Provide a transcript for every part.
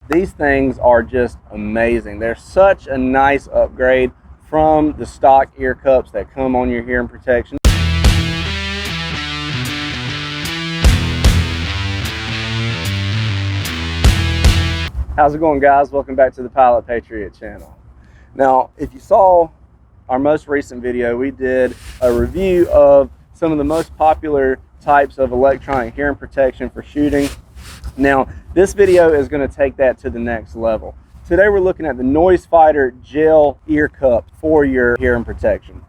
These things are just amazing. They're such a nice upgrade from the stock ear cups that come on your hearing protection. How's it going, guys? Welcome back to the Pilot Patriot channel. Now, if you saw our most recent video, we did a review of some of the most popular types of electronic hearing protection for shooting. Now, this video is going to take that to the next level. Today we're looking at the Noisefighters gel ear cups for your hearing protection.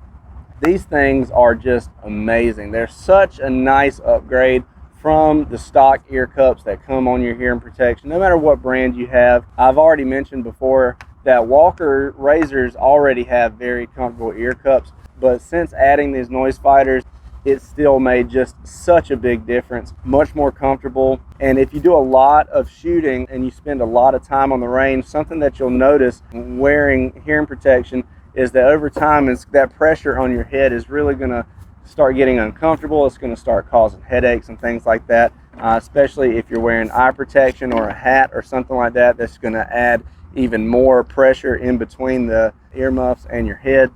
These things are just amazing. They're such a nice upgrade from the stock ear cups that come on your hearing protection, no matter what brand you have. I've already mentioned before that Walker razors already have very comfortable ear cups, but since adding these Noisefighters, it still made just such a big difference. Much more comfortable. And if you do a lot of shooting and you spend a lot of time on the range, something that you'll notice wearing hearing protection is that over time, that pressure on your head is really going to start getting uncomfortable. It's going to start causing headaches and things like that, especially if you're wearing eye protection or a hat or something like that. That's going to add even more pressure in between the earmuffs and your head.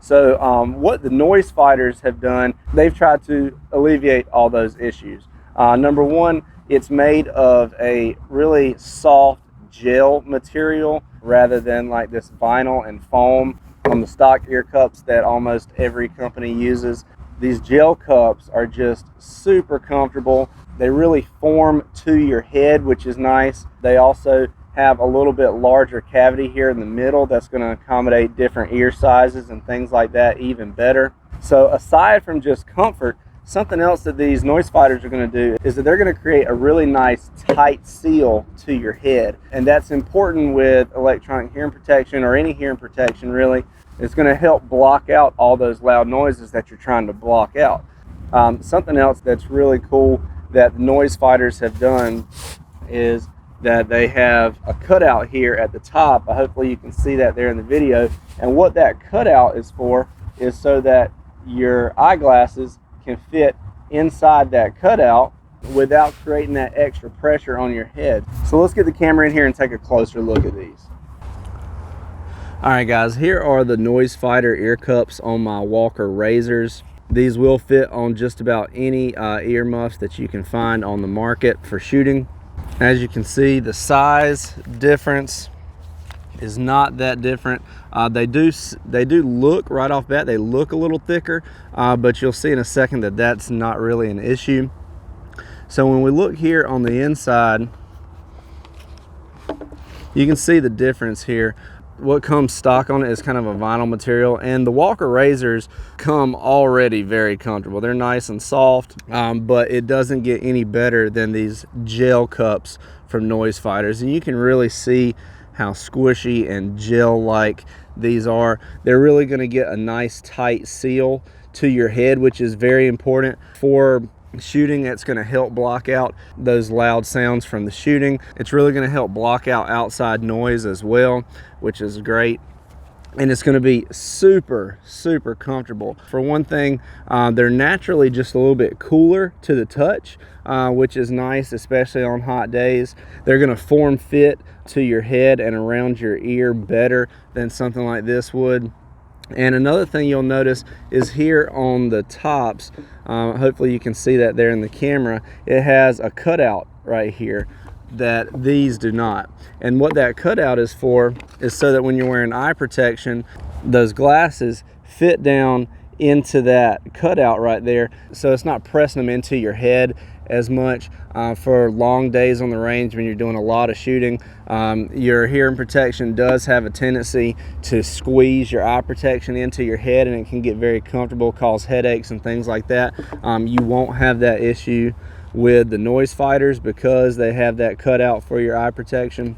So what the Noisefighters have done, they've tried to alleviate all those issues. Number one, it's made of a really soft gel material rather than like this vinyl and foam on the stock ear cups that almost every company uses. These gel cups are just super comfortable. They really form to your head, which is nice. They also have a little bit larger cavity here in the middle that's going to accommodate different ear sizes and things like that even better. So aside from just comfort, something else that these Noisefighters are going to do is that they're going to create a really nice tight seal to your head. And that's important with electronic hearing protection or any hearing protection really. It's going to help block out all those loud noises that you're trying to block out. Something else that's really cool that the Noisefighters have done is that they have a cutout here at the top. Hopefully you can see that there in the video. And what that cutout is for is so that your eyeglasses can fit inside that cutout without creating that extra pressure on your head. So let's get the camera in here and take a closer look at these. All right, guys, here are the Noisefighters ear cups on my Walker razors. These will fit on just about any earmuffs that you can find on the market for shooting. As you can see, the size difference is not that different. They do look right off bat, they look a little thicker, but you'll see in a second that that's not really an issue. So when we look here on the inside, you can see the difference here. What comes stock on it is kind of a vinyl material, and the Walker razors come already very comfortable. They're nice and soft, but it doesn't get any better than these gel cups from Noisefighters. And you can really see how squishy and gel-like these are. They're really going to get a nice tight seal to your head, which is very important for shooting. It's going to help block out those loud sounds from the shooting. It's really going to help block out outside noise as well, which is great. And it's going to be super comfortable. For one thing, they're naturally just a little bit cooler to the touch, which is nice, especially on hot days. They're going to form fit to your head and around your ear better than something like this would. And another thing you'll notice is here on the tops, hopefully you can see that there in the camera, it has a cutout right here that these do not. And what that cutout is for is so that when you're wearing eye protection, those glasses fit down into that cutout right there, so it's not pressing them into your head as much. For long days on the range when you're doing a lot of shooting, your hearing protection does have a tendency to squeeze your eye protection into your head, and it can get very comfortable, cause headaches and things like that. You won't have that issue with the Noisefighters because they have that cutout for your eye protection.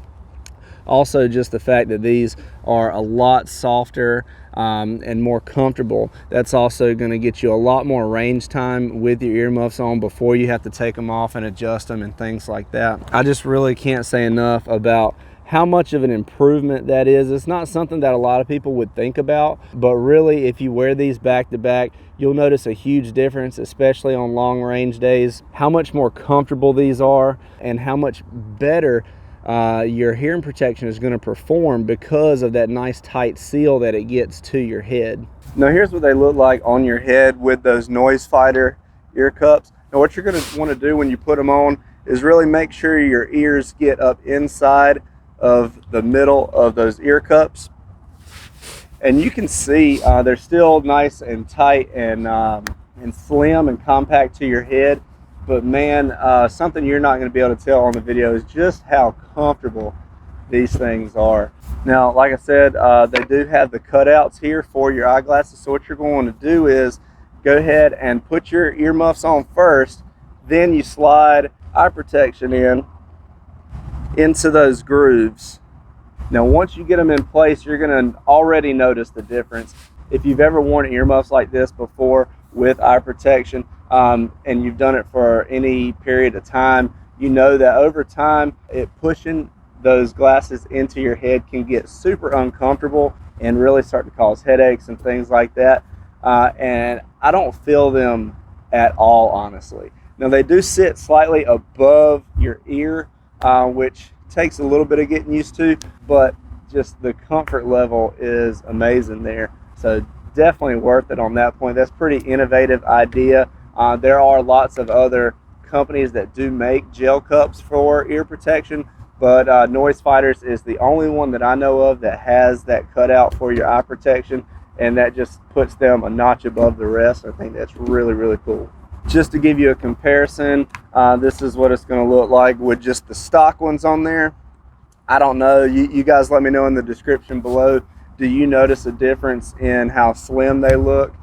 Also, just the fact that these are a lot softer and more comfortable, that's also going to get you a lot more range time with your earmuffs on before you have to take them off and adjust them and things like that. I just really can't say enough about how much of an improvement that is. It's not something that a lot of people would think about, but really if you wear these back to back, you'll notice a huge difference, especially on long range days, how much more comfortable these are and how much better your hearing protection is going to perform because of that nice tight seal that it gets to your head. Now here's what they look like on your head with those Noisefighters ear cups. Now what you're going to want to do when you put them on is really make sure your ears get up inside of the middle of those ear cups. And you can see they're still nice and tight and slim and compact to your head. But man, something you're not going to be able to tell on the video is just how comfortable these things are. Now, like I said, they do have the cutouts here for your eyeglasses. So what you're going to do is go ahead and put your earmuffs on first. Then you slide eye protection into those grooves. Now, once you get them in place, you're going to already notice the difference. If you've ever worn earmuffs like this before with eye protection, and you've done it for any period of time, you know that over time, pushing those glasses into your head can get super uncomfortable and really start to cause headaches and things like that. And I don't feel them at all, honestly. Now, they do sit slightly above your ear, which takes a little bit of getting used to, but just the comfort level is amazing there. So definitely worth it on that point. That's a pretty innovative idea. There are lots of other companies that do make gel cups for ear protection, but Noisefighters is the only one that I know of that has that cutout for your eye protection, and that just puts them a notch above the rest. I think that's really, really cool. Just to give you a comparison, this is what it's going to look like with just the stock ones on there. I don't know, you guys let me know in the description below. Do you notice a difference in how slim they look?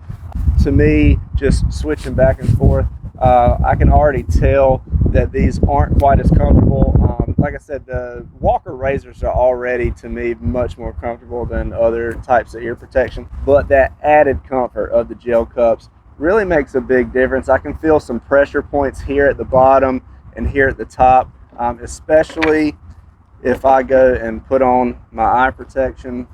To me, just switching back and forth, I can already tell that these aren't quite as comfortable. Like I said, the Walker razors are already, to me, much more comfortable than other types of ear protection. But that added comfort of the gel cups really makes a big difference. I can feel some pressure points here at the bottom and here at the top, especially if I go and put on my eye protection.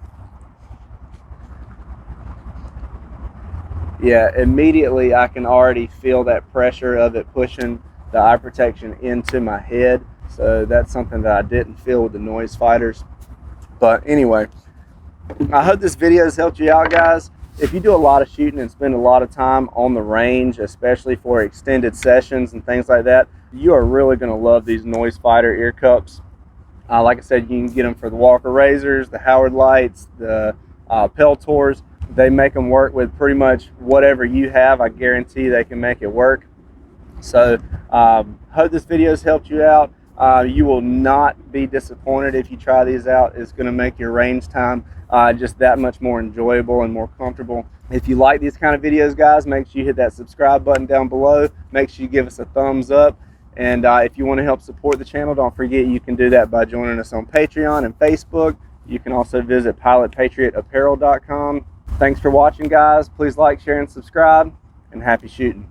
Yeah, immediately I can already feel that pressure of it pushing the eye protection into my head. So that's something that I didn't feel with the Noisefighters. But anyway, I hope this video has helped you out, guys. If you do a lot of shooting and spend a lot of time on the range, especially for extended sessions and things like that, you are really going to love these Noisefighters ear cups. Like I said, you can get them for the Walker razors, the Howard Lights, the Peltors. They make them work with pretty much whatever you have. I guarantee they can make it work. So hope this video has helped you out. You will not be disappointed if you try these out. It's going to make your range time just that much more enjoyable and more comfortable. If you like these kind of videos, guys, make sure you hit that subscribe button down below. Make sure you give us a thumbs up. And if you want to help support the channel, don't forget you can do that by joining us on Patreon and Facebook. You can also visit pilotpatriotapparel.com. Thanks for watching, guys. Please like, share, and subscribe, and happy shooting.